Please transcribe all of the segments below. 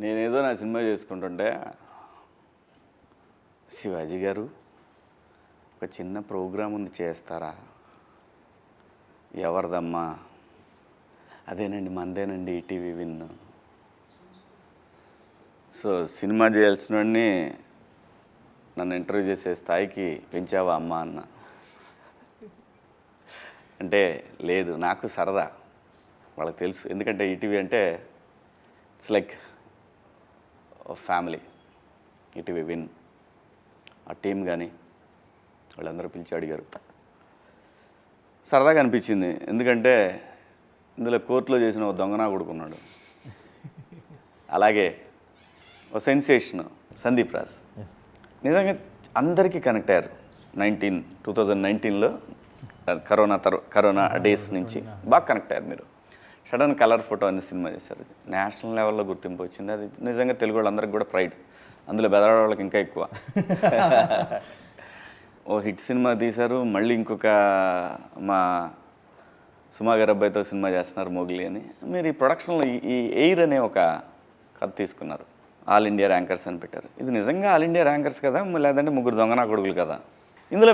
నేనేదో నా సినిమా చేసుకుంటుంటే శివాజీ గారు ఒక చిన్న ప్రోగ్రాం ఉంది చేస్తారా? ఎవరిదమ్మా? అదేనండి మందేనండి ఈటీవీ విన్. సో సినిమా చేయాల్సిన వాడిని నన్ను ఇంటర్వ్యూ చేసే స్థాయికి పెంచావా అమ్మా అన్న. అంటే లేదు, నాకు సరదా, వాళ్ళకి తెలుసు. ఎందుకంటే ఈటీవీ అంటే it's like family. ETV win ఆ టీం కానీ వాళ్ళందరూ పిలిచి అడిగారు. సరదాగా అనిపించింది. ఎందుకంటే ఇందులో కోర్టులో చేసిన ఒక దొంగనా కొడుకున్నాడు, అలాగే ఒక సెన్సేషన్ సందీప్ రాజ్. నిజంగా అందరికీ కనెక్ట్ అయ్యారు. 2019లో కరోనా డేస్ నుంచి బాగా కనెక్ట్ అయ్యారు మీరు. సడన్ కలర్ ఫోటో అనే సినిమా చేశారు, నేషనల్ లెవెల్లో గుర్తింపు వచ్చింది. అది నిజంగా తెలుగు వాళ్ళందరికీ కూడా ప్రైడ్. అందులో బెదరాడ వాళ్ళకి ఇంకా ఎక్కువ. ఓ హిట్ సినిమా తీశారు. మళ్ళీ ఇంకొక మా సుమా గారి అబ్బాయితో సినిమా చేస్తున్నారు మోగిలి అని. మీరు ఈ ప్రొడక్షన్లో ఈ ఎయిర్ అనే ఒక కథ తీసుకున్నారు. ఆల్ ఇండియా ర్యాంకర్స్ అని పెట్టారు. ఇది నిజంగా ఆల్ ఇండియా ర్యాంకర్స్ కదా, లేదంటే ముగ్గురు దొంగనా కొడుకులు కదా? ఇందులో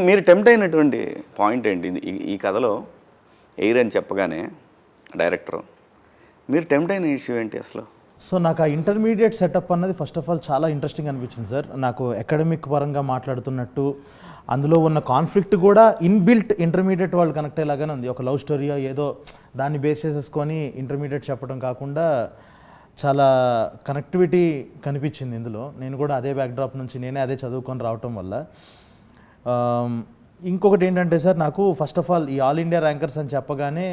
మీరు టెంప్ట్ అయినటువంటి పాయింట్ ఏంటి? ఈ కథలో ఎయిర్ అని చెప్పగానే డైరెక్టర్ మీరు టెంప్ట్ అయిన ఇష్యూ ఏంటి అసలు? సో నాకు ఆ ఇంటర్మీడియట్ సెటప్ అన్నది ఫస్ట్ ఆఫ్ ఆల్ చాలా ఇంట్రెస్టింగ్ అనిపించింది సార్. నాకు అకాడమిక్ పరంగా మాట్లాడుతున్నట్టు అందులో ఉన్న కాన్ఫ్లిక్ట్ కూడా ఇన్బిల్ట్ ఇంటర్మీడియట్ వాళ్ళు కనెక్ట్ అయ్యేలాగానే ఉంది. ఒక లవ్ స్టోరీ ఏదో దాన్ని బేస్ చేసేసుకొని ఇంటర్మీడియట్ చెప్పడం కాకుండా చాలా కనెక్టివిటీ కనిపించింది ఇందులో. నేను కూడా అదే బ్యాక్డ్రాప్ నుంచి నేనే అదే చదువుకొని రావటం వల్ల. ఇంకొకటి ఏంటంటే సార్, నాకు ఫస్ట్ ఆఫ్ ఆల్ ఈ ఆల్ ఇండియా ర్యాంకర్స్ అని చెప్పగానే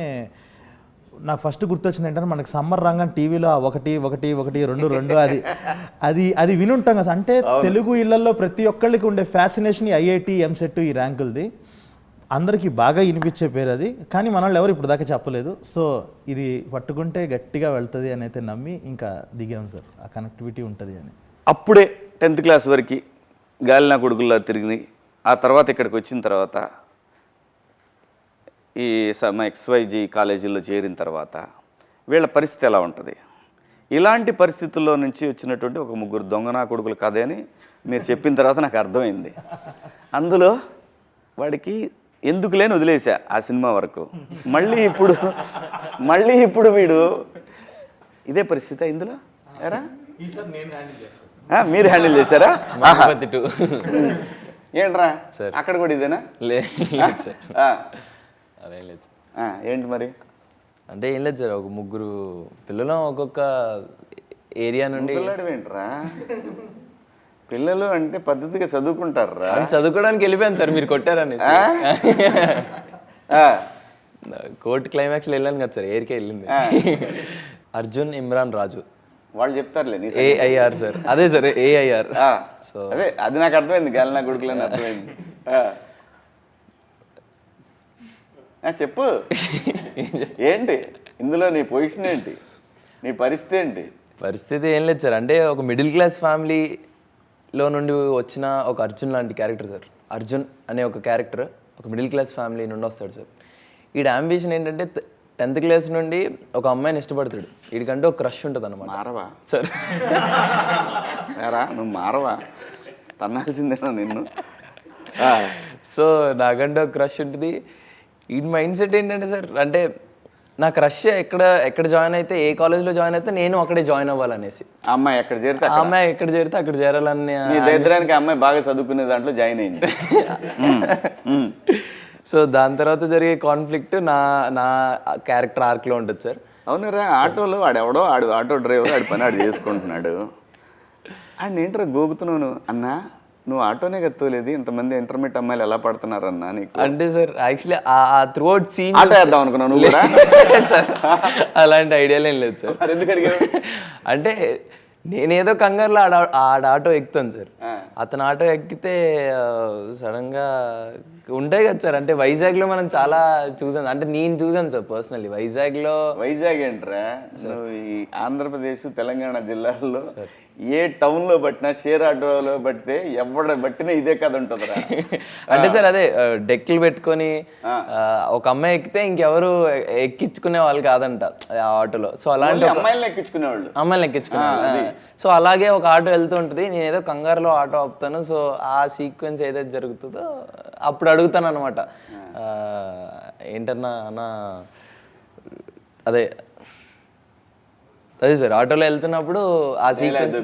నాకు ఫస్ట్ గుర్తొచ్చింది ఏంటంటే, మనకి సమ్మర్ రంగాన్ని టీవీలో 1-1-1-2 అది వినుంటాం కదా. అంటే తెలుగు ఇళ్లలో ప్రతి ఒక్కళ్ళకి ఉండే ఫ్యాసినేషన్ ఈ ఐఐటి ఎంసెట్ ఈ ర్యాంకులది అందరికీ బాగా వినిపించే పేరు అది. కానీ మన వాళ్ళు ఎవరు ఇప్పుడు దాకా చెప్పలేదు. సో ఇది పట్టుకుంటే గట్టిగా వెళ్తుంది అని అయితే నమ్మి ఇంకా దిగాం సార్. ఆ కనెక్టివిటీ ఉంటుంది అని. అప్పుడే 10th క్లాస్ వరకు గాలినా కొడుకుల్లా తిరిగి, ఆ తర్వాత ఇక్కడికి వచ్చిన తర్వాత ఈ XYG కాలేజీల్లో చేరిన తర్వాత వీళ్ళ పరిస్థితి ఎలా ఉంటుంది? ఇలాంటి పరిస్థితుల్లో నుంచి వచ్చినటువంటి ఒక ముగ్గురు దొంగనా కొడుకులు కథ అని మీరు చెప్పిన తర్వాత నాకు అర్థమైంది. అందులో వాడికి ఎందుకు లేని వదిలేసా ఆ సినిమా వరకు. మళ్ళీ ఇప్పుడు వీడు ఇదే పరిస్థితి ఇందులో ఎరా మీరు హ్యాండిల్ చేశారా? ఏంట్రా అక్కడ కూడా ఇదేనా? అదేం లేదు. ఏంటి మరి? అంటే ఏం లేదు సార్, ఒక ముగ్గురు పిల్లలు ఒక్కొక్క ఏరియా నుండి. ఏంట్రా పిల్లలు అంటే పద్ధతిగా చదువుకుంటారా? చదువుకోవడానికి వెళ్ళిపోయాను సార్, మీరు కొట్టారని. కోర్టు క్లైమాక్స్లో వెళ్ళాను కదా సార్, ఏరికే వెళ్ళింది. అర్జున్, ఇమ్రాన్, రాజు వాళ్ళు చెప్తారులే. AIR సార్, అదే సార్ AIR. సో అదే అది నాకు అర్థమైంది, గాలినా కొడుకులని అర్థమైంది. చెప్పు ఏంటి ఇందులో నీ పొజిషన్ ఏంటి, నీ పరిస్థితి ఏంటి? పరిస్థితి ఏం లేదు సార్, అంటే ఒక మిడిల్ క్లాస్ ఫ్యామిలీలో నుండి వచ్చిన ఒక అర్జున్ లాంటి క్యారెక్టర్ సార్. అర్జున్ అనే ఒక క్యారెక్టర్ ఒక మిడిల్ క్లాస్ ఫ్యామిలీ నుండి వస్తాడు సార్. వీడి అంబిషన్ ఏంటంటే 10th క్లాస్ నుండి ఒక అమ్మాయిని ఇష్టపడతాడు. వీడికంటే ఒక క్రష్ ఉంటుంది అన్నమాట. మారవా సార్? నువ్వు మారవా, తన్నాల్సిందేనా నిన్ను? సో నాకంటే ఒక క్రష్ ఉంటుంది. ఈ మైండ్ సెట్ ఏంటంటే సార్, అంటే నా క్రష్ ఎక్కడ జాయిన్ అయితే, ఏ కాలేజ్లో జాయిన్ అయితే నేను అక్కడే జాయిన్ అవ్వాలనేసి. అమ్మాయి ఎక్కడ చేరితే అక్కడ చేరాలని. దరిద్రానికి అమ్మాయి బాగా చదువుకునే దాంట్లో జాయిన్ అయింది. సో దాని తర్వాత జరిగే కాన్ఫ్లిక్ట్ నా క్యారెక్టర్ ఆర్క్లో ఉంటుంది సార్. అవునురా, ఆటోలో వాడెవడో ఆటో డ్రైవర్ ఆడి పని ఆడు చేసుకుంటున్నాడు. ఆయన ఏంట్రా గోగుతున్నావు అన్నా, నువ్వు ఆటోనే కత్తలేదు, ఇంతమంది ఇంటర్మీడియట్ అమ్మాయిలు ఎలా పడుతున్నారన్నా నీకు? అంటే సార్ యాక్చువల్లీ ఆ త్రూఅవుట్ సీన్ ఆటో వేద్దాం అనుకున్నావు నువ్వు కూడా? అలాంటి ఐడియాలు ఏం లేదు సార్. ఎందుకు అడిగావు? అంటే నేనేదో కంగారులో ఆటో ఎక్కుతాను సార్. అతను ఆటో ఎక్కితే సడన్గా ఉంటాయి కదా సార్, అంటే వైజాగ్లో మనం చాలా చూసాను, అంటే నేను చూసాను సార్ పర్సనల్లీ వైజాగ్లో. వైజాగ్ ఏంట్రా, నువ్వు ఈ ఆంధ్రప్రదేశ్ తెలంగాణ జిల్లాల్లో ఏ టౌన్లో పట్టినా షేర్ ఆటోలో పట్టితే ఎవడ పట్టినా ఇదే కథ ఉంటుందిరా. అంటే సార్ అదే డెక్కులు పెట్టుకొని ఒక అమ్మాయి ఎక్కితే ఇంకెవరు ఎక్కించుకునే వాళ్ళు కాదంట ఆ ఆటోలో. సో అలాంటి అమ్మాయిలను ఎక్కించుకునేవాళ్ళు, అమ్మాయిని ఎక్కించుకునేవాళ్ళు. సో అలాగే ఒక ఆటో వెళ్తూ ఉంటుంది, నేను ఏదో కంగారులో ఆటో ఆపుతాను. సో ఆ సీక్వెన్స్ ఏదైతే జరుగుతుందో అప్పుడు అడుగుతాను అనమాట, ఏంటన్నా అన్న అదే అదే సార్ ఆటోలో వెళ్తున్నప్పుడు ఆ సీక్వెన్స్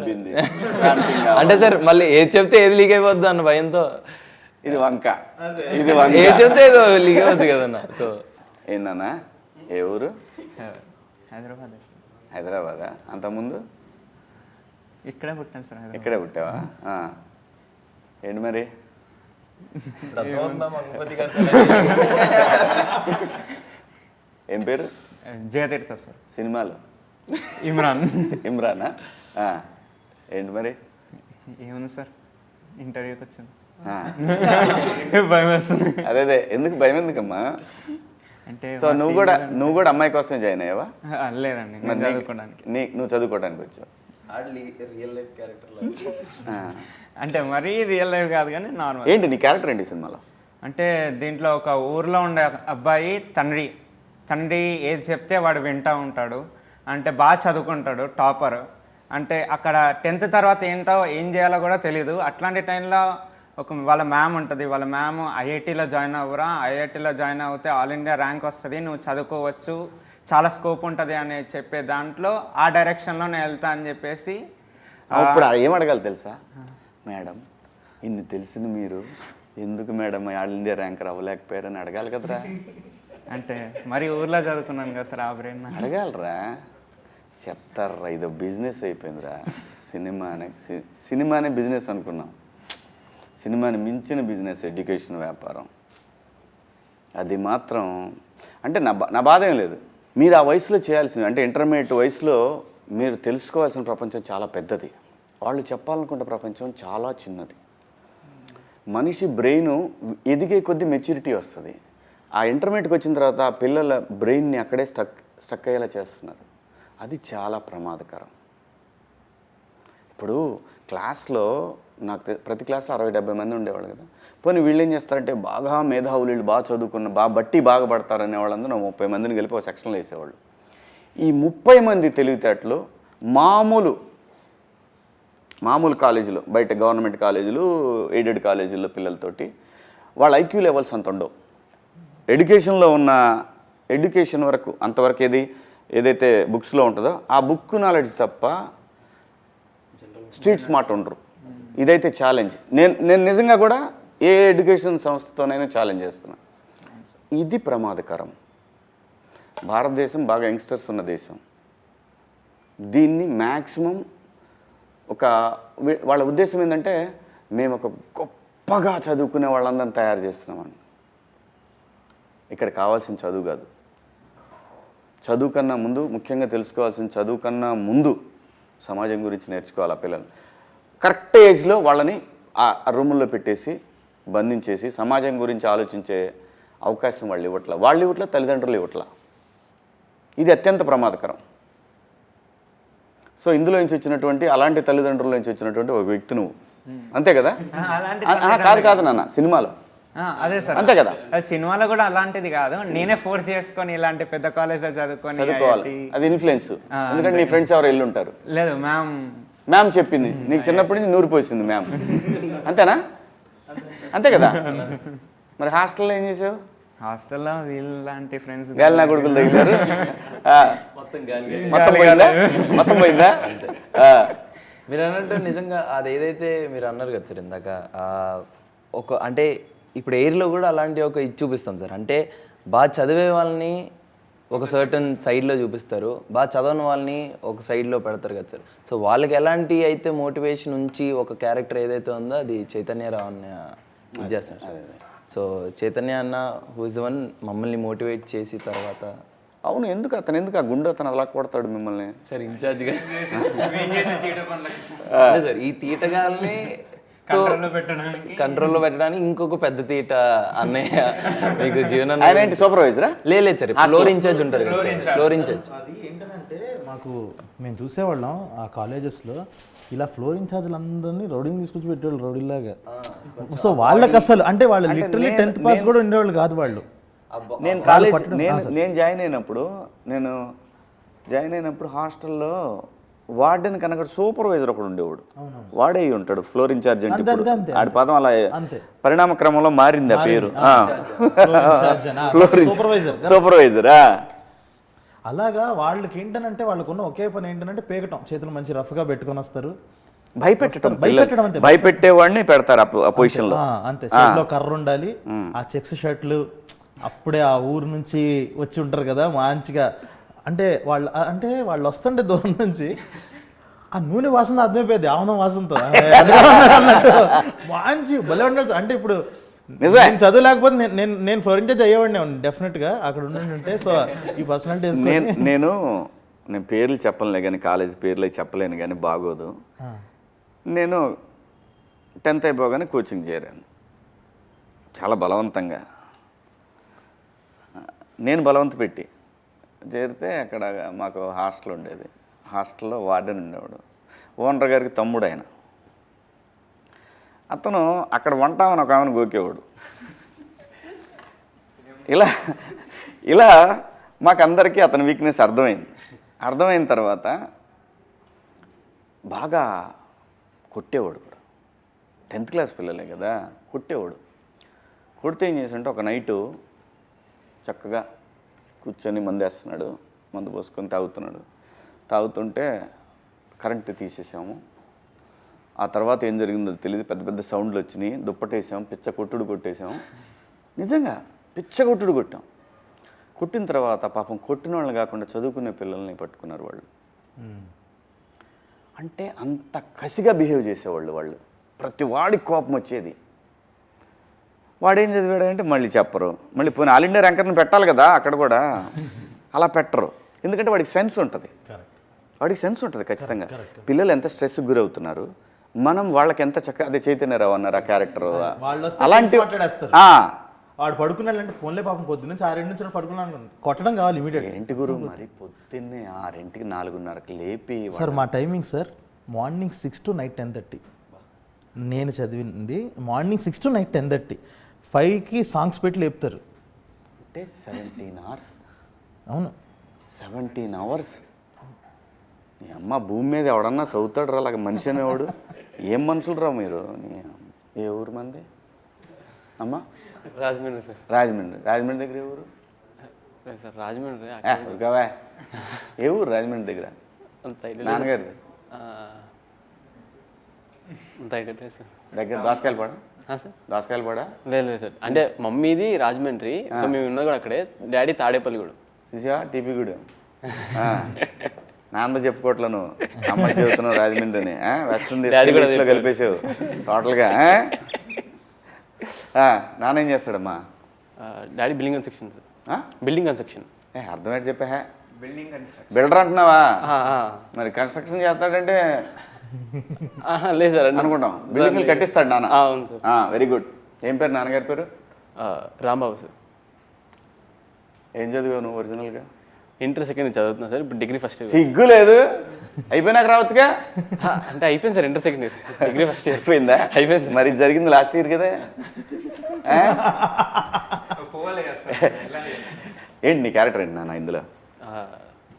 అంటే సార్ మళ్ళీ ఏది చెప్తే ఏది లీక్ అయిపోద్ది అన్న భయంతో. ఇది వంక, ఇది వంక, ఏది చెప్తే ఏదో లీక్ అయిపోద్ది కదన్న. సో ఏందన్నా, ఏ ఊరు? హైదరాబాద్. హైదరాబాదా? అంతకుముందు ఇక్కడే పుట్టాను సార్. ఇక్కడే పుట్టావా? ఏంటి మరి ఏం పేరు? జయతీర్థ సార్. సినిమాలో ఇమ్రాన్. ఇమ్రానా? ఏంటి మరి? ఏముంది సార్, ఇంటర్వ్యూకి వచ్చాను. భయం వేస్తుంది. అదే ఎందుకు భయం ఎందుకమ్మా? అంటే సో నువ్వు కూడా అమ్మాయి కోసమే జాయిన్ అయ్యావా? లేదండి, నేను చదువుకోవడానికి. నువ్వు చదువుకోవడానికి వచ్చావు? రియల్ లైఫ్ క్యారెక్టర్ అంటే మరీ రియల్ లైఫ్ కాదు కానీ నార్మల్. ఏంటి నీ క్యారెక్టర్ ఏంటి సినిమాలో? అంటే దీంట్లో ఒక ఊర్లో ఉండే అబ్బాయి తండ్రి ఏది చెప్తే వాడు వింటూ ఉంటాడు. అంటే బాగా చదువుకుంటాడు, టాపర్. అంటే అక్కడ 10th తర్వాత ఏం చేయాలో కూడా తెలీదు. అట్లాంటి టైంలో వాళ్ళ మ్యామ్ ఉంటుంది. వాళ్ళ మ్యామ్ ఐఐటీలో జాయిన్ అవ్వరా, ఐఐటీలో జాయిన్ అవుతే ఆల్ ఇండియా ర్యాంక్ వస్తుంది, నువ్వు చదువుకోవచ్చు, చాలా స్కోప్ ఉంటుంది అని చెప్పే దాంట్లో ఆ డైరెక్షన్లో నేను వెళ్తా అని చెప్పేసి. ఇప్పుడు ఏం అడగాలి తెలుసా? మేడం ఇన్ని తెలిసింది మీరు ఎందుకు మేడం ఆల్ ఇండియా ర్యాంకర్ అవ్వలేకపోయారని అడగాలి కదరా. అంటే మరి ఊర్లో చదువుకున్నాను కదా సార్, ఆ బ్రెయిన్ అడగాలరా. చెప్తారా, ఇదో బిజినెస్ అయిపోయిందిరా. సినిమానే బిజినెస్ అనుకున్నాం, సినిమాని మించిన బిజినెస్ ఎడ్యుకేషన్, వ్యాపారం. అది మాత్రం అంటే నా బాధ ఏం లేదు. మీరు ఆ వయసులో చేయాల్సింది, అంటే ఇంటర్మీడియట్ వయసులో మీరు తెలుసుకోవాల్సిన ప్రపంచం చాలా పెద్దది, వాళ్ళు చెప్పాలనుకుంటే ప్రపంచం చాలా చిన్నది. మనిషి బ్రెయిన్ ఎదిగే కొద్దీ మెచ్యూరిటీ వస్తుంది. ఆ ఇంటర్మీడియట్కి వచ్చిన తర్వాత ఆ పిల్లల బ్రెయిన్ని అక్కడే స్టక్ అయ్యేలా చేస్తున్నారు. అది చాలా ప్రమాదకరం. ఇప్పుడు క్లాస్లో నాకు ప్రతి క్లాస్లో 60-70 మంది ఉండేవాళ్ళు కదా. పోనీ వీళ్ళు ఏం చేస్తారంటే బాగా మేధావులు, వీళ్ళు బాగా చదువుకున్న బాగా పడతారనే వాళ్ళందరూ 30 మందిని కలిపి ఒక సెక్షన్లో వేసేవాళ్ళు. ఈ 30 మంది తెలివితేటలు మామూలు కాలేజీలో, బయట గవర్నమెంట్ కాలేజీలు, ఎయిడెడ్ కాలేజీల్లో పిల్లలతోటి వాళ్ళ ఐక్యూ లెవెల్స్ అంత ఉండవు. ఎడ్యుకేషన్లో ఉన్న ఎడ్యుకేషన్ వరకు అంతవరకు ఏదైతే బుక్స్లో ఉంటుందో ఆ బుక్ నాలెడ్జ్ తప్ప స్ట్రీట్ స్మార్ట్ ఉండరు. ఇదైతే ఛాలెంజ్. నేను నిజంగా కూడా ఏ ఎడ్యుకేషన్ సంస్థతోనైనా ఛాలెంజ్ చేస్తున్నాను. ఇది ప్రమాదకరం. భారతదేశం బాగా యంగ్స్టర్స్ ఉన్న దేశం. దీన్ని మ్యాక్సిమం వాళ్ళ ఉద్దేశం ఏంటంటే మేము ఒక గొప్పగా చదువుకునే వాళ్ళందరినీ తయారు చేస్తున్నామని. ఇక్కడ కావాల్సిన చదువు కాదు. చదువు కన్నా ముందు, ముఖ్యంగా తెలుసుకోవాల్సిన చదువు కన్నా ముందు సమాజం గురించి నేర్చుకోవాలి. ఆ పిల్లలు కరెక్ట్ ఏజ్లో వాళ్ళని ఆ రూముల్లో పెట్టేసి బంధించేసి సమాజం గురించి ఆలోచించే అవకాశం వాళ్ళు ఇవ్వట్ల, తల్లిదండ్రులు ఇవ్వట్ల. ఇది అత్యంత ప్రమాదకరం. సో ఇందులో నుంచి వచ్చినటువంటి, అలాంటి తల్లిదండ్రుల నుంచి వచ్చినటువంటి ఒక వ్యక్తి నువ్వు, అంతే కదా? కాదు నాన్న, సినిమాలో అదే సార్, అంతే కదా? సినిమాలో కూడా అలాంటిది కాదు, నేనే ఫోర్స్ చేసుకొని ఇలాంటి పెద్ద కాలేజ్లో చదువుకోవాలి. అది ఇన్ఫ్లుయెన్స్. ఎందుకంటే నీ ఫ్రెండ్స్ ఎవరు వెళ్ళి ఉంటారు. లేదు, మ్యామ్ చెప్పింది, నీకు చిన్నప్పటి నుంచి నూరిపోసింది మ్యామ్, అంతేనా? అంతే కదా? మరి హాస్టల్లో ఏం చేసావు? హాస్టల్లో వీళ్ళంటి ఫ్రెండ్స్ గాలినా కొడుకులు తగిలారు, మొత్తం పోయిందా? మీరు అన్నట్టు నిజంగా అది ఏదైతే మీరు అన్నారు కదా సార్ ఇందాక, అంటే ఇప్పుడు ఎయిర్లో కూడా అలాంటి ఒక ఇది చూపిస్తాం సార్. అంటే బాగా చదివే వాళ్ళని ఒక సర్టన్ సైడ్లో చూపిస్తారు, బాగా చదవని వాళ్ళని ఒక సైడ్లో పెడతారు కదా సార్. సో వాళ్ళకి ఎలాంటి అయితే మోటివేషన్ ఉంచి ఒక క్యారెక్టర్ ఏదైతే ఉందో అది చైతన్యరావు అన్న ఇది చేస్తారు సార్. సో చైతన్య అన్న హూ ఇస్ ద వన్ మమ్మల్ని మోటివేట్ చేసి తర్వాత. అవును, ఎందుకు ఆ గుండె అతను అలా కొడతాడు మిమ్మల్ని? సార్ ఇన్ఛార్జ్గా అదే సార్, ఈ తీటగాల్ని కంట్రోల్లో పెట్టడానికి ఇంకొక పెద్ద తీట అన్నయ్య మీకు జీవనం ఆయన ఏంటి సూపర్వైజరా? లేదు సార్, ఫ్లోర్ ఇన్ఛార్జ్ ఉంటారు కదా సార్, ఫ్లోర్ ఇన్ఛార్జ్. అది ఏంటంటే మాకు మేము చూసేవాళ్ళం ఆ కాలేజెస్లో ఇలా ఫ్లోర్ ఇన్ఛార్జ్లు అందరినీ రౌడీని తీసుకొచ్చి పెట్టేవాళ్ళు రౌడీలాగా. సో వాళ్ళకి అసలు అంటే వాళ్ళు లిటరలీ 10th పాస్ కూడా ఉండేవాళ్ళు కాదు వాళ్ళు. నేను కాలేజ్ నేను జాయిన్ అయినప్పుడు హాస్టల్లో వార్డెన్ కనుక సూపర్వైజర్ ఒకడు ఉండేవాడు. వాడే అయి ఉంటాడు ఫ్లోర్ ఇన్ఛార్జ్ అంటే. ఇప్పుడు ఆడి పదం అలా పరిణామ క్రమంలో మారింది ఆ పేరు. ఫ్లోర్ సూపర్వైజరా. అలాగా వాళ్ళకి ఏంటనంటే వాళ్ళకున్న ఒకే పని ఏంటంటే పేకటం, చేతులు మంచి రఫ్గా పెట్టుకొని వస్తారు, భయపెట్టడం అంతే. భయపెట్టేవాడిని పెడతారు ఆ పొజిషన్ లో. అంతే, చేతిలో కర్ర ఉండాలి, ఆ చెక్స్ షర్ట్లు. అప్పుడే ఆ ఊరు నుంచి వచ్చి ఉంటారు కదా మంచిగా. అంటే వాళ్ళు వస్తుంటే దూరం నుంచి ఆ నూనె వాసన అర్థమైపోయేది, ఆవనం వాసనతో మంచి భలే ఉండాలి. అంటే ఇప్పుడు నేను చదువు లేకపోతే నేను ఫ్లోర్ ఇన్ఛార్జ్ అయ్యేవాడిని డెఫినెట్గా అక్కడ ఉంటే. సో ఈ పర్సనాలిటీ నేను పేర్లు చెప్పలేను కానీ, కాలేజ్ పేర్లు చెప్పలేను కానీ బాగోదు. నేను 10th అయిపోగానే కోచింగ్ చేరాను చాలా బలవంతంగా. నేను బలవంత పెట్టి చేరితే అక్కడ మాకు హాస్టల్ ఉండేది. హాస్టల్లో వార్డెన్ ఉండేవాడు, ఓనర్ గారికి తమ్ముడు ఆయన. అతను అక్కడ వంటామని ఒక ఆమెను గోకేవాడు. ఇలా మాకందరికీ అతని వీక్నెస్ అర్థమైన తర్వాత బాగా కొట్టేవాడు కూడా. 10th క్లాస్ పిల్లలే కదా, కొట్టేవాడు. కొడితే ఏం చేసాడంటే ఒక నైటు చక్కగా కూర్చొని మందేస్తున్నాడు, మందు పోసుకొని తాగుతుంటే కరెంటు తీసేసాము. ఆ తర్వాత ఏం జరిగిందో తెలియదు, పెద్ద పెద్ద సౌండ్లు వచ్చినాయి, దుప్పటేసాం, పిచ్చ కొట్టుడు కొట్టేసాం. నిజంగా పిచ్చ కొట్టుడు కొట్టాం. కొట్టిన తర్వాత పాపం కొట్టిన వాళ్ళని కాకుండా చదువుకునే పిల్లల్ని పట్టుకున్నారు వాళ్ళు. అంటే అంత కసిగా బిహేవ్ చేసేవాళ్ళు వాళ్ళు. ప్రతి వాడికి కోపం వచ్చేది. వాడేం చదివాడంటే మళ్ళీ చెప్పరు. మళ్ళీ పోనీ ఆల్ ఇండియా ర్యాంకర్ని పెట్టాలి కదా, అక్కడ కూడా అలా పెట్టరు. ఎందుకంటే వాడికి సెన్స్ ఉంటుంది, ఖచ్చితంగా. పిల్లలు ఎంత స్ట్రెస్కి గురవుతున్నారు, మనం వాళ్ళకి ఎంత చక్కగా. అదే చైతన్యరావు అన్నారు ఆ క్యారెక్టర్. అలాంటి వాడు పడుకున్నాడంటే ఫోన్లే పాపం పొద్దున్న 6 నుంచి పడుకున్నాను, కొట్టడం కావాలి ఇమీడియట్. ఏంటి గురు మరి పొద్దున్నే 6కి 4:30కి లేపి. సార్ మా timing sir morning 6 to night 10:30. నేను చదివింది మార్నింగ్ 6 to night 10:30. 5కి సాంగ్స్ పెట్టి లేపుతారు. అంటే 17 hours. అవును, 17 hours. నీ అమ్మ భూమి మీద ఎవడన్నా చదువుతాడు రా అలాగ మనిషి అనేవాడు. ఏం మనుషులు రా మీరు. ఏ ఊరు మంది అమ్మ? రాజమండ్రి సార్. రాజమండ్రి దగ్గర ఏ ఊరు సార్? రాజమండ్రి. ఏ ఊరు రాజమండ్రి దగ్గర? నాన్నగారిది దగ్గర దోసకాయలపాడ. దోసకాయలపాడ లేదు సార్, అంటే మమ్మీది రాజమండ్రి, సో మేము ఉన్నది కూడా అక్కడే. డాడీ తాడేపల్లి కూడా. చూసా టీపీ కూడా. నాన్న చెప్పుకోవట్లను, అమ్మ చెబుతున్నావు రాజమండ్రి అని. వెస్ట్రన్ లో కలిపేసావు టోటల్గా. నాన్న ఏం చేస్తాడమ్మా? Daddy building construction sir. Building construction. అర్థమైతే చెప్పా. బిల్డర్ అంటున్నావా? మరి కన్స్ట్రక్షన్ చేస్తాడంటే లేదు సార్ అనుకుంటాం. బిల్డింగ్లు కట్టిస్తాడు నాన్న. అవును సార్. Very good. ఏం పేరు నాన్నగారి పేరు? రాంబాబు సార్. ఏం చదివావు నువ్వు ఒరిజినల్గా? ఇంటర్ సెకండ్ చదువుతున్నా సార్, ఇప్పుడు డిగ్రీ ఫస్ట్ ఇయర్. సిగ్గు లేదు, అయిపోయినాక రావచ్చుగా. అంటే అయిపోయింది sir, inter second year, degree first year అయిపోయిందా? అయిపోయింది. మరి జరిగింది లాస్ట్ ఇయర్ కదా. ఏంటి నీ క్యారెక్టర్ ఏంటి నాన్న ఇందులో?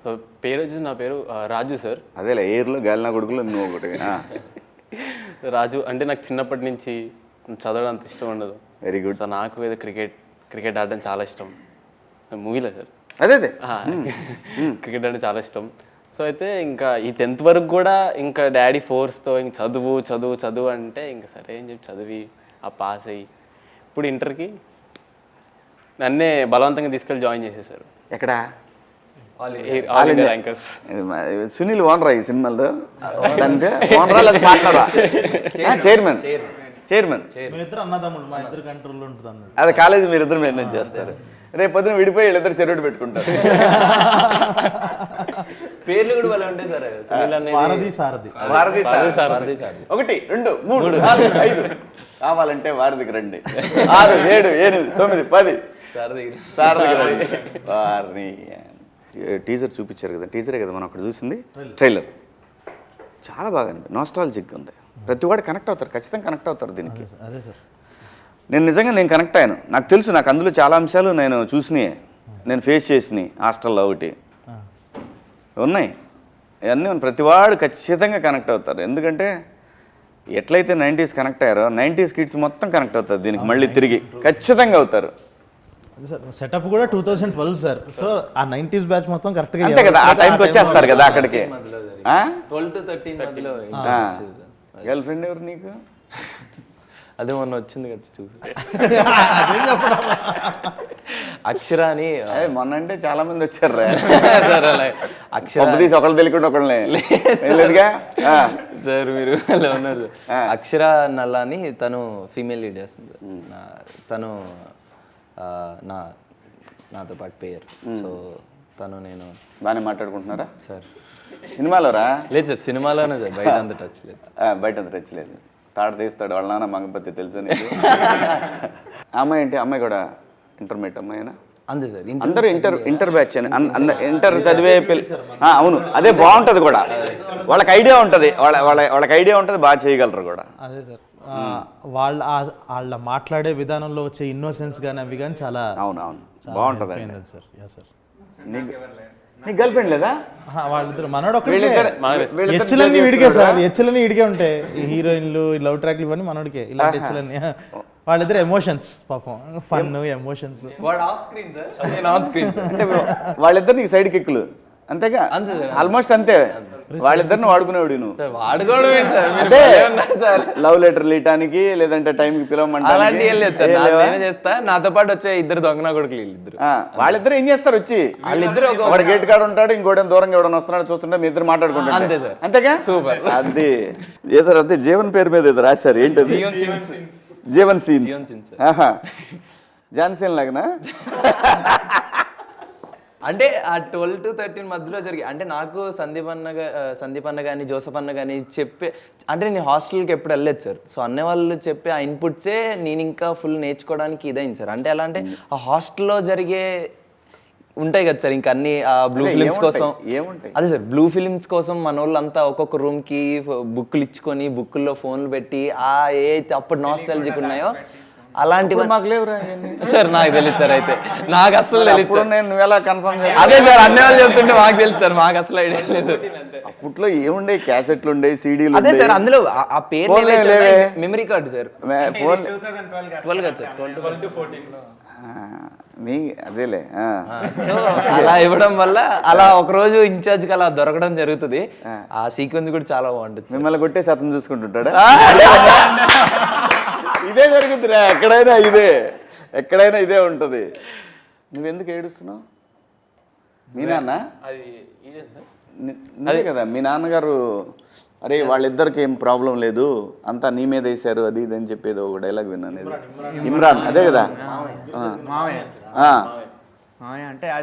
సో పేరు వచ్చేసి నా పేరు రాజు సార్. అదేలే, ఎయిర్లో గాలినా కొడుకులో నువ్వు ఒకటి. రాజు అంటే నాకు చిన్నప్పటి నుంచి చదవడం అంత ఇష్టం ఉండదు. Very good. సో నాకు ఏదో క్రికెట్ ఆడడం చాలా ఇష్టం. మూవీలో సార్ అదే క్రికెట్ అంటే చాలా ఇష్టం. సో అయితే ఇంకా ఈ 10th వరకు కూడా ఇంకా డాడీ ఫోర్స్తో ఇంక చదువు అంటే ఇంకా సరే అని చెప్పి చదివి ఆ పాస్ అయ్యి ఇప్పుడు ఇంటర్కి నన్నే బలవంతంగా తీసుకెళ్ళి జాయిన్ చేసేసారు. ఎక్కడ? All India rankers. సునీల్ ఓనరా ఈ సినిమాలో? చైర్మన్. అన్నదమ్ముడు, మా ఇద్దరు కంట్రోల్లో ఉంటుంది అన్నాడు. అదే కాలేజీ మీరిద్దరు మేనేజ్ చేస్తారు. రేపు పొద్దున విడిపోయి వీళ్ళిద్దరు చెరువుడు పెట్టుకుంటారు. పేర్లు కూడా వాళ్ళు ఉంటాయి సార్. సునీల్ అనేది వారధి సారథి. వారధి సారథి. సారథి సారథి. 1 2 3 4 5 కావాలంటే వారధికి రండి. 6 7 8 9 10 సారథి. సారథికి రండి. వారిని టీజర్ చూపించారు కదా, టీజరే కదా మనం అక్కడ చూసింది. ట్రైలర్ చాలా బాగా నాస్టాలజిక్ ఉంది. ప్రతి వాడు కనెక్ట్ అవుతారు, ఖచ్చితంగా కనెక్ట్ అవుతారు దీనికి. అదే సార్. నేను నిజంగా కనెక్ట్ అయ్యాను. నాకు తెలుసు, నాకు అందులో చాలా అంశాలు నేను చూసినాయి, నేను ఫేస్ చేసినాయి. హాస్టల్లో ఒకటి ఉన్నాయి, ఇవన్నీ ప్రతివాడు ఖచ్చితంగా కనెక్ట్ అవుతారు. ఎందుకంటే ఎట్లయితే 90s కనెక్ట్ అయ్యారో 90s కిడ్స్ మొత్తం కనెక్ట్ అవుతారు దీనికి, మళ్ళీ తిరిగి ఖచ్చితంగా అవుతారు. సార్ సెటప్ కూడా 2012 సార్. సో ఆ 90s బ్యాచ్ మొత్తం కరెక్ట్గా అంతే కదా, ఆ టైంకి వచ్చేస్తారు కదా అక్కడికి. 12 to 13 మధ్యలో గర్ల్ ఫ్రెండ్ ఎవరు నీకు? అదే మొన్న వచ్చింది కదా చూసి. అక్షర అని మొన్న అంటే చాలా మంది వచ్చారు రా. సార్ అలా అక్షర తీసి ఒకళ్ళు తెలియకుండా ఒకళ్ళే లేదుగా సార్. మీరు అలా ఉన్నారు. అక్షర నల్లా అని తను ఫీమేల్ లీడ్ చేస్తుంది సార్. తను నాతో పాటు పేరు. సో తను నేను బాగానే మాట్లాడుకుంటున్నారా సార్? సినిమాలో రా? లేదు సార్, సినిమాలోనే సార్, బయట అంత టచ్ లేదు. బయట అంత టచ్ లేదు. తాడు తీస్తాడు వాళ్ళ నాన్న మంగపతి, తెలుసు నీకు? అమ్మాయి ఏంటి, అమ్మాయి కూడా ఇంటర్మీడియట్ అమ్మాయినా? అంతే సార్. అందరూ ఇంటర్ బ్యాచ్ అని ఇంటర్ చదివే అవును, అదే బాగుంటుంది కూడా. వాళ్ళకి ఐడియా ఉంటుంది, వాళ్ళకి ఐడియా ఉంటుంది, బాగా చేయగలరు కూడా. అదే సార్. వాళ్ళ మాట్లాడే విధానంలో వచ్చే ఇన్నోసెన్స్ కానీ అవి కానీ చాలా అవును బాగుంటుంది సార్. సార్ నీ గర్ల్ ఫ్రెండ్ లేదా? వాళ్ళిద్దరు మనోడు ఎచ్చులన్నీ విడిగే సార్. ఎచ్చులన్నీ విడిగే ఉంటాయి. ఈ హీరోయిన్లు, లవ్ ట్రాక్లు ఇవన్నీ మనోడికే. ఇలాంటి ఎచ్చులన్నీ వాళ్ళిద్దరు ఎమోషన్స్, పాపం ఫన్ ఎమోషన్స్. వాడు ఆఫ్ స్క్రీన్ సార్, నేను ఆన్ స్క్రీన్. అంటే వాళ్ళిద్దరు నీకు సైడ్ కిక్కులు అంతేగా? ఆల్మోస్ట్ అంతే. వాళ్ళిద్దరిని వాడుకునేవాడు నువ్వు. వాడుకోవడం లవ్ లెటర్లు ఇవ్వడానికి, లేదంటే టైంకి పిలవమంటే చేస్తా. నాతో పాటు వచ్చే ఇద్దరు దొంగనా కొడుకులు వీళ్ళిద్దరు. వాళ్ళిద్దరు ఏం చేస్తారు వచ్చి? వాళ్ళిద్దరు ఒక గేట్ కాడ ఉంటాడు, ఇంకోటి దూరంగా ఎవడన్నా వస్తున్నాడు, చూస్తుంటే మీ ఇద్దరు మాట్లాడుకుంటారు. అంతే సార్. అంతేగా? సూపర్. అది ఏదో అదే జీవన్ పేరు మీద ఏదో రాశారు. ఏంటది? జీవన్ సీన్. జాన్సీన్ లాగనా? అంటే ఆ 12 to 13 మధ్యలో జరిగి, అంటే నాకు సందీప్ అన్న కానీ జోసఫ్ అన్న కానీ చెప్పే, అంటే నేను హాస్టల్కి ఎప్పుడు వెళ్ళలేదు సార్. సో అన్న వాళ్ళు చెప్పే ఆ ఇన్పుట్సే నేను ఇంకా ఫుల్ నేర్చుకోవడానికి ఇదైంది సార్. అంటే ఎలా అంటే ఆ హాస్టల్లో జరిగే ఉంటాయి కదా సార్, ఇంకా అన్ని బ్లూ ఫిలిమ్స్ కోసం. అదే సార్, బ్లూ ఫిలిమ్స్ కోసం మన వాళ్ళంతా ఒక్కొక్క రూమ్కి బుక్కులు ఇచ్చుకొని బుక్కుల్లో ఫోన్లు పెట్టి ఏ అయితే అప్పుడు నాస్టాలజిక్ ఉన్నాయో అలాంటివి మాకు లేవురా సార్. నాకు తెలియదు సార్. అయితే నాకు అసలు తెలియదు. నువ్వు ఎలా కన్ఫర్మ్? అదే సార్, అన్ని వాళ్ళు చెప్తుంటే మాకు తెలుసు సార్, మాకు అసలు ఐడియా లేదు. అప్పట్లో ఏముండే, క్యాసెట్లు ఉండే, సీడీలు. అదే సార్, అందులో ఆ పేరు మెమరీ కార్డు సార్. 12 కదా సార్, 12 to 14. అదేలే. సో అలా ఇవ్వడం వల్ల అలా ఒక రోజు ఇన్ఛార్జ్కి అలా దొరకడం జరుగుతుంది. ఆ సీక్వెన్స్ కూడా చాలా బాగుంటుంది. మిమ్మల్ని కొట్టే శాతం చూసుకుంటుంటాడా? ఇదే జరుగుతుందిరా, ఎక్కడైనా ఇదే ఉంటుంది. నువ్వెందుకు ఏడుస్తున్నావు? మీ నాన్న అదే కదా, మీ నాన్నగారు అరే వాళ్ళిద్దరికి ఏం ప్రాబ్లం లేదు, అంతా నీ మీద వేసారు అది ఇది అని చెప్పేది ఒక డైలాగ్ విన్నాను. ఇమ్రాన్ అదే కదా?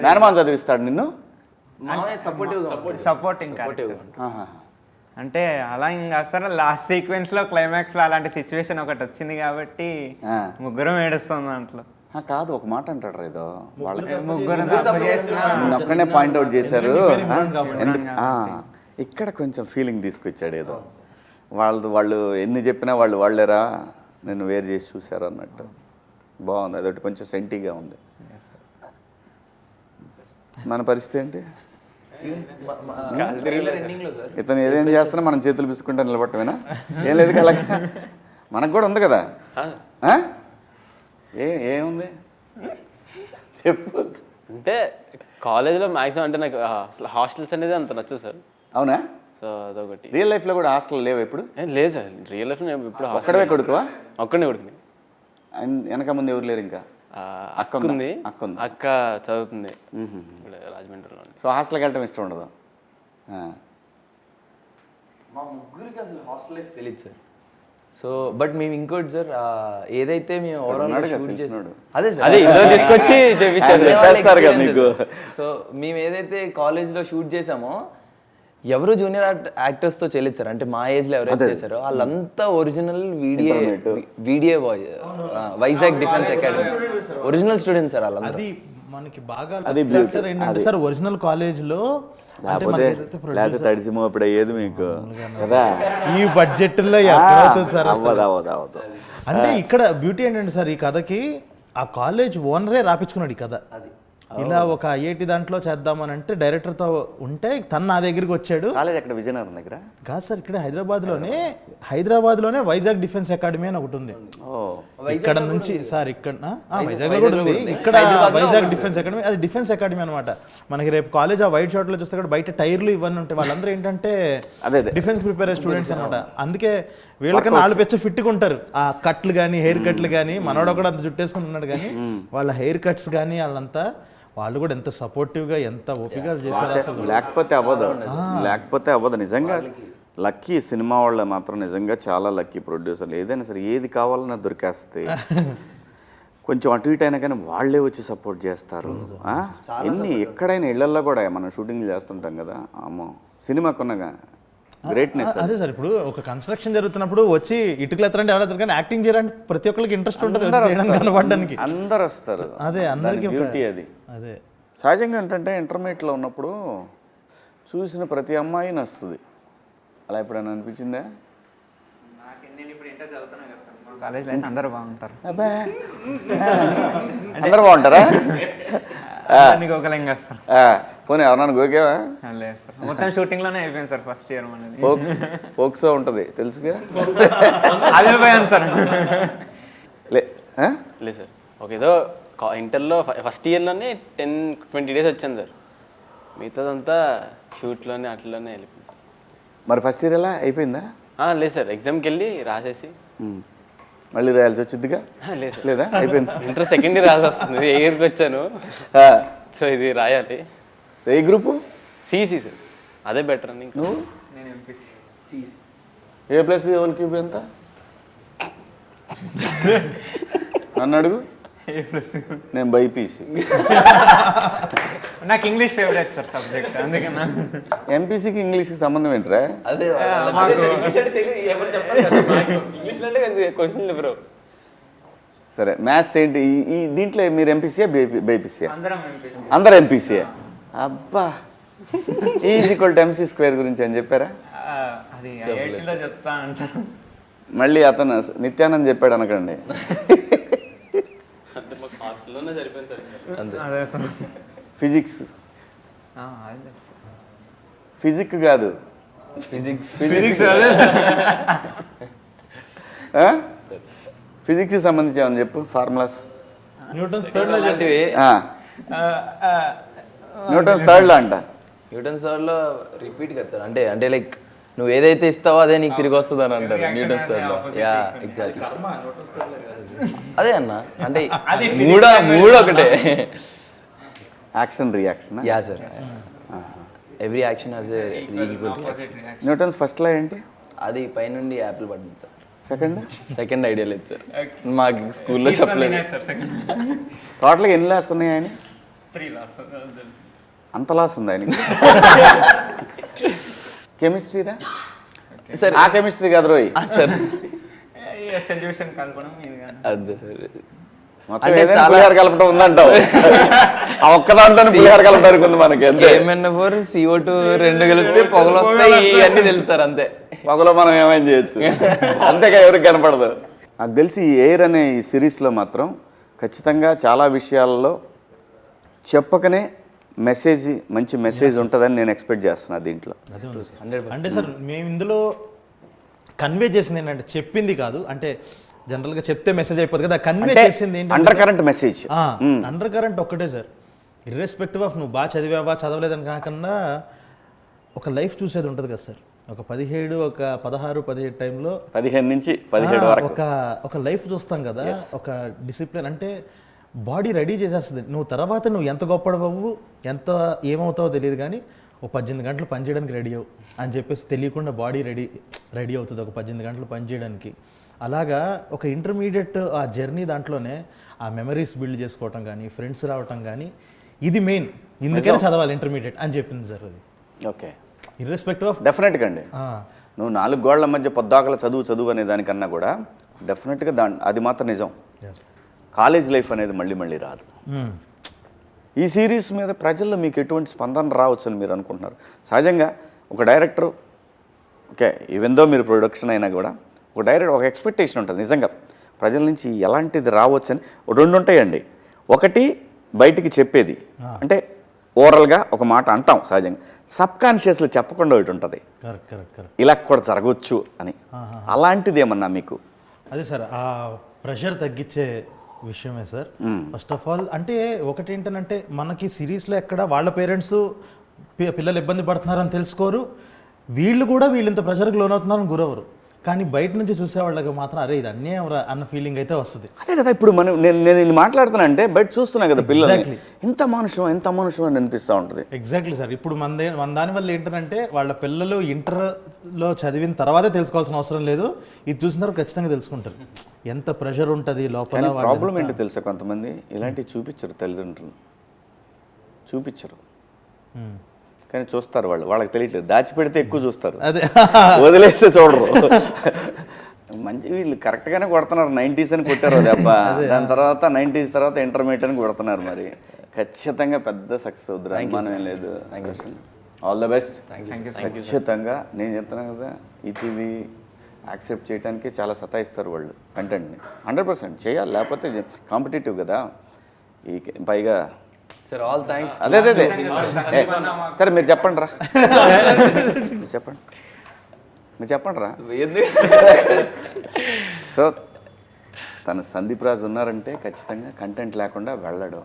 మేనమాన్ చదివిస్తాడు నిన్ను? సపోర్టింగ్. అంటే అలా ఇంకా అసలు లాస్ట్ సీక్వెన్స్లో క్లైమాక్స్లో అలాంటి సిచ్యువేషన్ ఒకటి వచ్చింది కాబట్టి ముగ్గురం ఏడుస్తుంది దాంట్లో. కాదు, ఒక మాట అంటాడు ఏదో, వాళ్ళకి ముగ్గురు ఒక్కనే పాయింట్అవుట్ చేశారు. ఇక్కడ కొంచెం ఫీలింగ్ తీసుకొచ్చాడు ఏదో. వాళ్ళు ఎన్ని చెప్పినా వాళ్ళేరా నేను వేరు చేసి చూశారు అన్నట్టు. బాగుంది, అదొకటి కొంచెం సెంటీగా ఉంది. మన పరిస్థితి ఏంటి? ఇతను ఏదేం చేస్తున్నా మనం చేతులు పిసుకుంటా నిలబట్టమేనా? ఏం లేదు కదా, మనకు కూడా ఉంది కదా. ఏముంది చెప్పు. అంటే కాలేజ్లో మ్యాక్సిమం అంటే నాకు అసలు హాస్టల్స్ అనేది అంత నచ్చదు సార్. అవునా? సో అదొకటి. రియల్ లైఫ్లో కూడా హాస్టల్ లేవు ఎప్పుడు? లేదు సార్, రియల్ లైఫ్లో నేను ఇప్పుడు ఒక్కడే కొడుకువా? ఒక్కడే కొడుకుని. వెనక ముందు ఎవరు లేరు? ఇంకా అక్క ఉంది. అక్క చదువుతుంది రాజమండ్రిలో. సో హాస్టల్కి వెళ్ళటం ఇష్టం ఉండదు? మా ముగ్గురికి అసలు హాస్టల్ లైఫ్ తెలియదు సార్. సో బట్ మేము ఇంకోటి సార్ ఏదైతే మేము ఓవరాల్ షూట్ చేసాం అదే సార్ అదే ఇందులో తీసుకొచ్చి చేపించారు. చెప్పేస్తారు కదా మీకు. సో మేము ఏదైతే కాలేజ్లో షూట్ చేసామో ఎవరు జూనియర్ యాక్టర్స్తో చేయలేదు సార్. అంటే మా ఏజ్లో ఎవరైతే చేశారో వాళ్ళంతా original video by Vizag defence academy original students sir వాళ్ళందరూ. అది మనకి బాగా అది సార్ ఏంటంటే సార్ ఒరిజినల్ కాలేజ్లో లేకపోతే తడిసిమో ఇప్పుడు అయ్యేది మీకు కదా. ఈ బడ్జెట్లో ఎక్కడవుతుంది సార్ అసలు? అవ్వదు. అంటే ఇక్కడ బ్యూటీ ఏంటంటే సార్ ఈ కథకి ఆ కాలేజ్ ఓనరే రాపించుకున్నాడు ఈ కథ. ఇలా ఒక ఐఐటి దాంట్లో చేద్దామని అంటే డైరెక్టర్తో ఉంటే తను నా దగ్గరికి వచ్చాడు. కాలేజ్ అక్కడ విజయనగరం దగ్గర కాదు సార్, ఇక్కడ హైదరాబాద్లోనే వైజాగ్ డిఫెన్స్ అకాడమీ అని ఒకటి ఉంది. ఇక్కడ నుంచి సార్ ఇక్కడ వైజాగ్లో కూడా ఉంది. ఇక్కడ వైజాగ్ డిఫెన్స్ అకాడమీ, అది డిఫెన్స్ అకాడమీ అనమాట. మనకి రేపు కాలేజ్ ఆ వైట్ షార్ట్లో చూస్తే కూడా బయట టైర్లు ఇవన్నీ ఉంటాయి. వాళ్ళందరూ ఏంటంటే డిఫెన్స్ ప్రిపేర్ అయ్యే స్టూడెంట్స్ అనమాట. అందుకే వీళ్ళకన్నా 4 పెచ్చ ఫిట్గా ఉంటారు. ఆ కట్లు కానీ హెయిర్ కట్లు కానీ, మనోడు కూడా అంత జుట్టేసుకుని ఉన్నాడు కానీ వాళ్ళ హెయిర్ కట్స్ కానీ వాళ్ళంతా వాళ్ళు కూడా ఎంత సపోర్టివ్గా ఎంత ఓపికగా చేశారు అసలు. లేకపోతే అవ్వదు నిజంగా. లక్కీ సినిమా వాళ్ళ మాత్రం నిజంగా చాలా లక్కీ ప్రొడ్యూసర్లు. ఏదైనా సరే ఏది కావాలన్నా దొరికేస్తాయి. కొంచెం అటు ఇటు అయినా కానీ వాళ్ళే వచ్చి సపోర్ట్ చేస్తారు. ఎన్ని ఎక్కడైనా ఇళ్లల్లో కూడా మనం షూటింగ్లు చేస్తుంటాం కదా, అమ్మో సినిమాకున్నగా గ్రేట్నెస్. అదే సార్, ఇప్పుడు ఒక కన్స్ట్రక్షన్ జరుగుతున్నప్పుడు వచ్చి ఇటుకలు ఎత్తరంటే ఎవరు కానీ యాక్టింగ్ చేయడానికి ప్రతి ఒక్కరికి ఇంట్రెస్ట్ ఉంటుంది కనబడడానికి. అందరు వస్తారు. అదే అందరికీ బ్యూటీ అది. అదే సహజంగా ఏంటంటే ఇంటర్మీడియట్లో ఉన్నప్పుడు చూసిన ప్రతి అమ్మాయి నచ్చుతుంది. అలా ఎప్పుడైనా అనిపించిందా? కాలేజ్లో అయితే అందరూ బాగుంటారు. అందరు బాగుంటారా? గోకలింగ్ వస్తారు. పోనీ ఎవరన్నా గోకేవా? లేదు సార్, మొత్తం షూటింగ్లోనే అయిపోయింది సార్ ఫస్ట్ ఇయర్ మనది. ఫోక్సో ఉంటుంది తెలుసుగా. అదే పోయాను సార్. లేదు సార్, ఒక ఏదో ఇంటర్లో ఫస్ట్ ఇయర్లోనే 10-20 డేస్ వచ్చాను సార్. మిగతాదంతా షూట్లోనే అట్లలోనే వెళ్ళిపోయింది సార్. మరి ఫస్ట్ ఇయర్ ఎలా అయిపోయిందా? లేదు సార్, ఎగ్జామ్కి వెళ్ళి రాసేసి మళ్ళీ రాయాల్సి వచ్చిందిగా? లేదు సార్, లేదా అయిపోయింది. ఇంటర్ సెకండ్ ఇయర్ రాసి వస్తుంది. ఏ ఇయర్కి వచ్చాను, సో ఇది రాయాలి. ఏ గ్రూపు? సిఈసి సార్, అదే బెటర్ అని. నువ్వు? నేను ఎంపీసీ. A+B హోల్ క్యూబ్ ఎంత? నన్ను అడుగు. నేను బైపీసీ. నాకు ఇంగ్లీష్ ఫేవరెట్ సార్ సబ్జెక్ట్, అందుకన్నా. ఎంపీసీకి ఇంగ్లీష్కి సంబంధం ఏంట్రా? అదే క్వశ్చన్ బ్రో. సరే మ్యాథ్స్ ఏంటి? ఈ దీంట్లో మీరు ఎంపీసీయా బైపీసీయా? అందరం ఎంపీసీ. అందరు ఎంపీసీయా? అబ్బా, E=MC² గురించి అని చెప్పారా? అది ఐఐటీలో చెప్తా అంటారు. మళ్ళీ అతను నిత్యానంద్ చెప్పాడు అనకండి. హాస్టల్లోనే సరిపోయింది సార్. అదే సార్. ఫిజిక్స్ ఫిజిక్స్ కాదు, ఫిజిక్స్ అదే ఫిజిక్స్కి సంబంధించి ఏమని చెప్పు. ఫార్ములాస్ న్యూటన్స్ థర్డ్ అలాంటివి. న్యూటన్స్ థర్డ్ లా అంట. న్యూటన్స్ థర్డ్లో రిపీట్ కదా సార్. అంటే లైక్ నువ్వు ఏదైతే ఇస్తావో అదే నీకు తిరిగి వస్తుంది అని అంటారు న్యూటన్స్ థర్డ్లో. యా ఎగ్జాక్ట్లీ అదే అన్న. అంటే మూడు ఒకటే. Action reaction. Yeah sir, every action has a equal reaction. Newton's first law ఏంటి? అది పైనుండి యాపిల్ పడింది సార్. సెకండ్ ఐడియా లేదు సార్, మాకు స్కూల్లో చెప్పలేదు. టోటల్గా ఎన్ని లాస్ ఉన్నాయి ఆయన? 3 లాస్. అంత లాస్ ఉంది ఆయనకి. కెమిస్ట్రీరా సార్? ఆ కెమిస్ట్రీ కాదు రోయ్ సార్, సొల్యూషన్ కలపడం అదే సార్. అంటే పులిహార కలపడం ఉందంటావు. ఆ ఒక్క దాంట్లో పులిహార కలపడానికి ఉంది మనకి. KMNO4 CO2 2 కలిపితే పొగలు వస్తాయి అన్నీ తెలుస్తారు అంతే. పొగలో మనం ఏమైనా చేయొచ్చు, అంతేగా ఎవరికి కనపడదు. నాకు తెలిసి ఈ ఎయిర్ అనే ఈ సిరీస్లో మాత్రం ఖచ్చితంగా చాలా విషయాల్లో చెప్పకనే మెసేజ్, మంచి మెసేజ్ ఉంటుందని నేను ఎక్స్పెక్ట్ చేస్తున్నా దీంట్లో. అంటే సార్ మేము ఇందులో కన్వే చేసింది ఏంటంటే, చెప్పింది కాదు అంటే జనరల్గా చెప్తే మెసేజ్ అయిపోతుంది కదా, కన్వే చేసింది ఏంటంటే under current message. Under current ఒక్కటే సార్, ఇర్రెస్పెక్టివ్ ఆఫ్ నువ్వు బాగా చదివావా చదవలేదని కాకుండా ఒక లైఫ్ చూసేది ఉంటుంది కదా సార్. ఒక 17, ఒక 16, 17 టైంలో 15 నుంచి 17 వరకు ఒక లైఫ్ చూస్తాం కదా. ఒక డిసిప్లిన్ అంటే బాడీ రెడీ చేసేస్తుంది. నువ్వు తర్వాత నువ్వు ఎంత గొప్పడవు, ఎంత ఏమవుతావో తెలియదు, కానీ ఒక 18 గంటలు పనిచేయడానికి రెడీ అవ్వు అని చెప్పేసి తెలియకుండా బాడీ రెడీ అవుతుంది ఒక 18 గంటలు పనిచేయడానికి. అలాగా ఒక ఇంటర్మీడియట్ ఆ జర్నీ దాంట్లోనే ఆ మెమరీస్ బిల్డ్ చేసుకోవటం కానీ ఫ్రెండ్స్ రావటం కానీ ఇది మెయిన్, ఇందుకనే చదవాలి ఇంటర్మీడియట్ అని చెప్పింది సార్ అది. ఓకే, ఇర్రెస్పెక్టివ్ ఆఫ్ డెఫినెట్గా అండి. నువ్వు 4 గోళ్ల మధ్య పొద్దాకల చదువు అనే దానికన్నా కూడా డెఫినెట్గా అది మాత్రం నిజం. కాలేజ్ లైఫ్ అనేది మళ్ళీ రాదు. ఈ సిరీస్ మీద ప్రజల్లో మీకు ఎటువంటి స్పందన రావచ్చు అని మీరు అనుకుంటున్నారు? సహజంగా ఒక డైరెక్టర్, ఓకే ఈవెన్ దో మీరు ప్రొడక్షన్ అయినా కూడా ఒక డైరెక్టర్ ఒక ఎక్స్పెక్టేషన్ ఉంటుంది నిజంగా ప్రజల నుంచి ఎలాంటిది రావచ్చు అని. 2 ఉంటాయండి. ఒకటి బయటికి చెప్పేది, అంటే ఓవరాల్గా ఒక మాట అంటాం సహజంగా, సబ్కాన్షియస్లో చెప్పకుండా ఒకటి ఉంటుంది, కరెక్ట్ ఇలా కూడా జరగవచ్చు అని. అలాంటిది ఏమన్నా మీకు? అదే సార్, ఆ ప్రెషర్ తగ్గించే విషయమే సార్. ఫస్ట్ ఆఫ్ ఆల్ అంటే ఒకటి ఏంటంటే మనకి సిరీస్లో ఎక్కడ వాళ్ళ పేరెంట్స్ పిల్లలు ఇబ్బంది పడుతున్నారని తెలుసుకోరు, వీళ్ళు కూడా వీళ్ళంత ప్రెషర్కి లోనవుతున్నారని గురవరు. కానీ బయట నుంచి చూసేవాళ్ళకి మాత్రం అరే ఇది అన్యాయం రా అన్న ఫీలింగ్ అయితే వస్తుంది. అదే కదా ఇప్పుడు నేను మాట్లాడుతున్నా అంటే బయట చూస్తున్నా కదా పిల్లలు ఎంత మనుషం అని అనిపిస్తూ ఉంటుంది. Exactly sir. ఇప్పుడు మన దానివల్ల ఏంటంటే వాళ్ళ పిల్లలు ఇంటర్లో చదివిన తర్వాతే తెలుసుకోవాల్సిన అవసరం లేదు, ఇది చూసిన తర్వాత ఖచ్చితంగా తెలుసుకుంటారు ఎంత ప్రెషర్ ఉంటుంది లోపల. ప్రాబ్లం ఏంటో తెలుసా, కొంతమంది ఇలాంటివి చూపించరు, తల్లిదండ్రులు చూపించరు కానీ చూస్తారు. వాళ్ళకి తెలియట్లేదు, దాచిపెడితే ఎక్కువ చూస్తారు, అదే వదిలేస్తే చూడరు. మంచి వీళ్ళు కరెక్ట్గానే కొడుతున్నారు, 90s అని కొట్టారు దెబ్బ, దాని తర్వాత 90s తర్వాత ఇంటర్మీడియట్ అని కొడుతున్నారు. మరి ఖచ్చితంగా పెద్ద సక్సెస్ అవుతుంది, అనుమానం ఏం లేదు. All the best. ఖచ్చితంగా నేను చెప్తున్నాను కదా, ఈటీవీ యాక్సెప్ట్ చేయడానికి చాలా సతాయిస్తారు వాళ్ళు కంటెంట్ని. 100% చేయాలి, లేకపోతే కాంపిటేటివ్ కదా. ఈ పైగా సార్ ఆల్ థ్యాంక్స్. అదే సరే మీరు చెప్పండి రా, మీరు చెప్పండి రా. సో తను సందీప్ రాజు ఉన్నారంటే ఖచ్చితంగా కంటెంట్ లేకుండా వెళ్ళడు.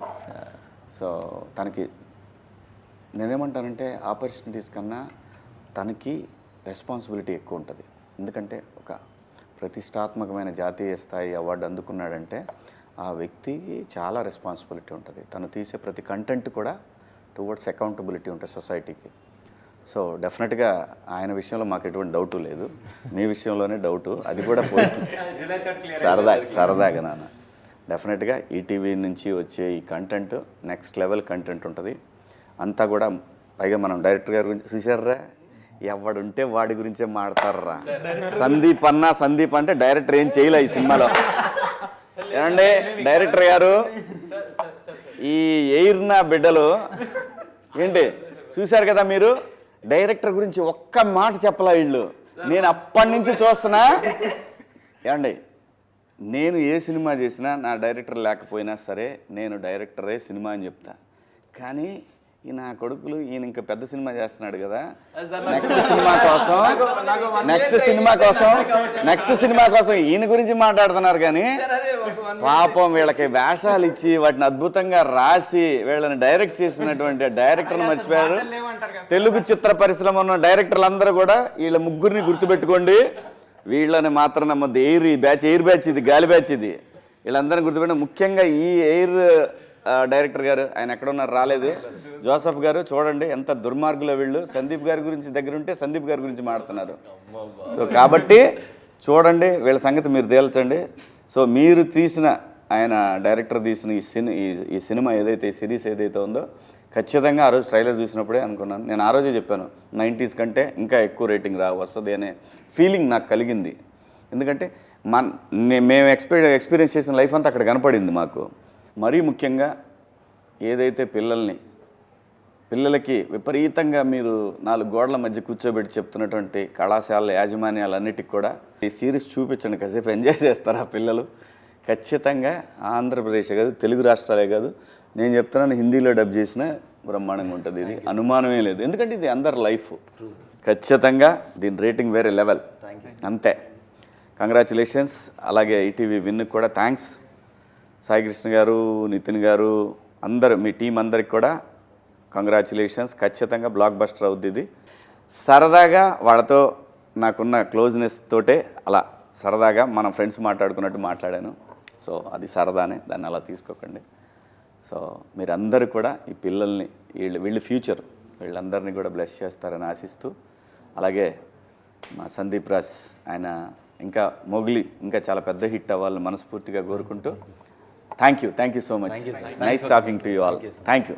సో తనకి నేనేమంటానంటే ఆపర్చునిటీస్ కన్నా తనకి రెస్పాన్సిబిలిటీ ఎక్కువ ఉంటుంది. ఎందుకంటే ఒక ప్రతిష్టాత్మకమైన జాతీయ స్థాయి అవార్డు అందుకున్నాడంటే ఆ వ్యక్తికి చాలా రెస్పాన్సిబిలిటీ ఉంటుంది. తను తీసే ప్రతి కంటెంట్ కూడా టువర్డ్స్ అకౌంటబిలిటీ ఉంటుంది సొసైటీకి. సో డెఫినెట్గా ఆయన విషయంలో మాకు ఎటువంటి డౌటు లేదు, మీ విషయంలోనే డౌటు, అది కూడా పోయింది. సరదాగా నాన్న డెఫినెట్గా ఈటీవీ నుంచి వచ్చే ఈ కంటెంట్ నెక్స్ట్ లెవెల్ కంటెంట్ ఉంటుంది అంతా కూడా. పైగా మనం డైరెక్టర్ గారి గురించి చూసారా, ఎవడుంటే వాడి గురించే మాడతారా. సందీప్ అంటే డైరెక్టర్ ఏం చేయలే ఈ సినిమాలో. ఏమండి డైరెక్టర్ గారు, ఈ ఎయిర్నా బిడ్డలు ఏంటి చూశారు కదా మీరు, డైరెక్టర్ గురించి ఒక్క మాట చెప్పలా వీళ్ళు. నేను అప్పటి నుంచి చూస్తున్నా. ఏమండి నేను ఏ సినిమా చేసినా నా డైరెక్టర్ లేకపోయినా సరే నేను డైరెక్టరే సినిమా అని చెప్తా. కానీ ఈ నా కొడుకులు ఈయన ఇంకా పెద్ద సినిమా చేస్తున్నాడు కదా, నెక్స్ట్ సినిమా కోసం ఈయన గురించి మాట్లాడుతున్నారు. కానీ పాపం వీళ్ళకి వేషాలు ఇచ్చి వాటిని అద్భుతంగా రాసి వీళ్ళని డైరెక్ట్ చేసినటువంటి డైరెక్టర్ని మర్చిపోయారు. తెలుగు చిత్ర పరిశ్రమ ఉన్న డైరెక్టర్లు అందరూ కూడా వీళ్ళ ముగ్గురిని గుర్తుపెట్టుకోండి. వీళ్ళని మాత్రం నమ్మద్దు. ఎయిర్ బ్యాచ్ ఇది, గాలి బ్యాచ్ ఇది. వీళ్ళందరినీ గుర్తుపెట్టి, ముఖ్యంగా ఈ ఎయిర్ డైరెక్టర్ గారు, ఆయన ఎక్కడున్నారు రాలేదు, జోసఫ్ గారు చూడండి ఎంత దుర్మార్గులో వీళ్ళు. సందీప్ గారి గురించి దగ్గర ఉంటే సందీప్ గారి గురించి మాట్లాడుతున్నారు. సో కాబట్టి చూడండి వీళ్ళ సంగతి మీరు తేల్చండి. సో మీరు తీసిన, ఆయన డైరెక్టర్ తీసిన ఈ సినిమా ఏదైతే, సిరీస్ ఏదైతే ఉందో, ఖచ్చితంగా ఆ రోజు ట్రైలర్ చూసినప్పుడే అనుకున్నాను. నేను ఆ రోజే చెప్పాను 90s కంటే ఇంకా ఎక్కువ రేటింగ్ వస్తుంది అనే ఫీలింగ్ నాకు కలిగింది. ఎందుకంటే మేము ఎక్స్పీరియన్స్ చేసిన లైఫ్ అంతా అక్కడ కనపడింది మాకు. మరీ ముఖ్యంగా ఏదైతే పిల్లలకి విపరీతంగా మీరు 4 గోడల మధ్య కూర్చోబెట్టి చెప్తున్నటువంటి కళాశాల యాజమాన్యాలన్నిటికి కూడా ఈ సిరీస్ చూపించండి, కాసేపు ఎంజాయ్ చేస్తారు ఆ పిల్లలు. ఖచ్చితంగా ఆంధ్రప్రదేశ్ కాదు, తెలుగు రాష్ట్రాలే కాదు, నేను చెప్తున్నాను హిందీలో డబ్ చేసిన బ్రహ్మాండంగా ఉంటుంది. ఇది అనుమానమే లేదు, ఎందుకంటే ఇది అందరి లైఫ్. ఖచ్చితంగా దీని రేటింగ్ వేరే లెవెల్, అంతే. కంగ్రాచులేషన్స్. అలాగే ఈటీవీ విన్కి కూడా థ్యాంక్స్. సాయి కృష్ణ గారు, నితిన్ గారు, అందరూ మీ టీం అందరికి కూడా కంగ్రాచులేషన్స్. ఖచ్చితంగా బ్లాక్ బస్టర్ అవుద్ది ఇది. సరదాగా వాళ్ళతో నాకున్న క్లోజ్నెస్ తోటే అలా సరదాగా మనం ఫ్రెండ్స్ మాట్లాడుకున్నట్టు మాట్లాడాను. సో అది సరదానే, దాన్ని అలా తీసుకోకండి. సో మీరందరూ కూడా ఈ పిల్లల్ని, వీళ్ళ ఫ్యూచర్, వీళ్ళందరినీ కూడా బ్లెస్ చేస్తారని ఆశిస్తూ, అలాగే మా సందీప్ రాజ్ ఆయన ఇంకా మొగ్లీ ఇంకా చాలా పెద్ద హిట్ అవ్వాలని మనస్ఫూర్తిగా కోరుకుంటూ thank you so much nice talking to you all thank you